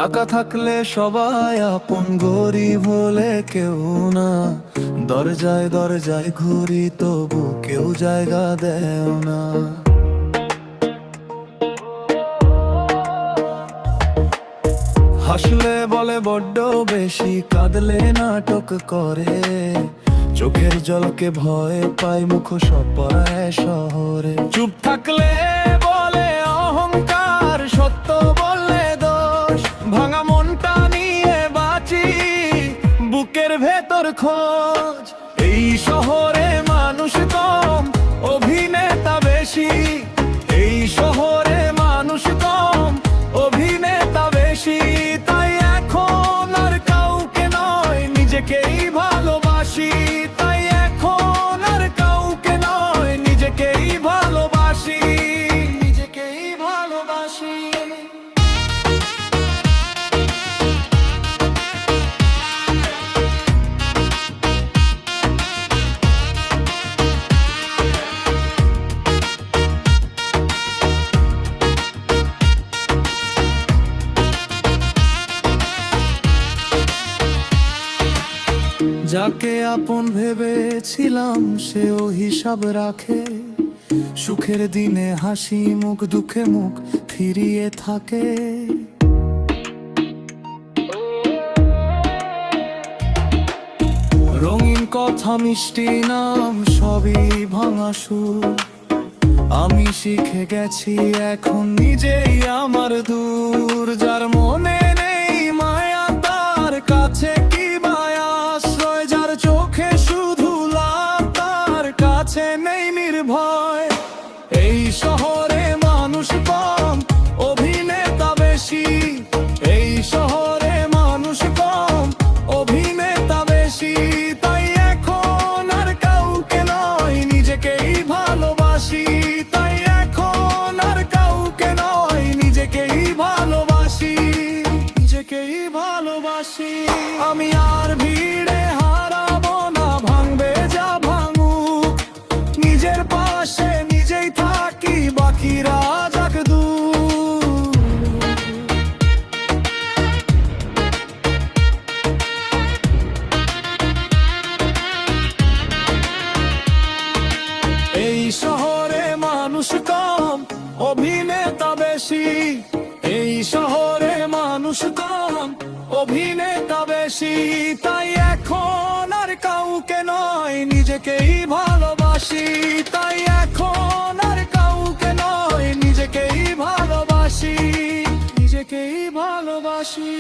টাকা থাকলে সবাই আপন, গরিব হলে কেউ না। দরজায় দরজায় ঘুরি তবু কেউ জায়গা দেয় না। হাসলে বলে বড্ড বেশি, কাঁদলে নাটক করে। চোখের জলকে ভয় পাই, মুখ সব পড়ায় শহরে। চুপ থাকলে বলে অহংকার, সত্য বললে দোষ। ভাঙা মনটা নিয়ে বাঁচি, বুকের ভেতর খোঁজ। এই শহরে মানুষ কম, অভিনেতা বেশি। এই শহরে মানুষ কম, অভিনেতা বেশি। তাই এখন আর কাউকে নয়, নিজেকেই ভালোবাসি। তাই এখন আর কাউকে নয়, নিজেকেই ভালোবাসি। নিজেকেই ভালোবাসি। যাকে আপন ভেবেছিলাম সেও হিসাব রাখে। সুখের দিনে হাসি মুখ, দুঃখে মুখ ফিরিয়ে থাকে। রঙিন কথা মিষ্টি নাম সবই ভাঙা সুর। আমি শিখে গেছি এখন নিজেই আমার দূর। যার মনে নেই মায়া তার কাছে কি আশ্রয়। যার চোখে শুধু লাভ তার কাছে নেই নির্ভয়। এই শহরে মানুষ কম, অভিনেতা বেশি। এই শহরে মানুষ কম, অভিনেতা বেশি। তাই এখন আর কাউকে নয়, নিজেকেই ভালোবাসি। তাই এখন আর কাউকে নয়, নিজেকেই ভালোবাসি। নিজেকেই ভালোবাসি। আমি আর ভিড়ে হারাবো না, ভাঙবে যা ভাঙুক। নিজের পাশে নিজেই থাকি, বাকিরা যাক দূর। এই শহরে মানুষ কম, অভিনেতা বেশি। এই শহরে মানুষ কম, অভিনেতা বেশি। তাই এখন আর কাউকে নয়, নিজেকেই ভালোবাসি। তাই এখন আর কাউকে নয়, নিজেকেই ভালোবাসি। নিজেকেই ভালোবাসি।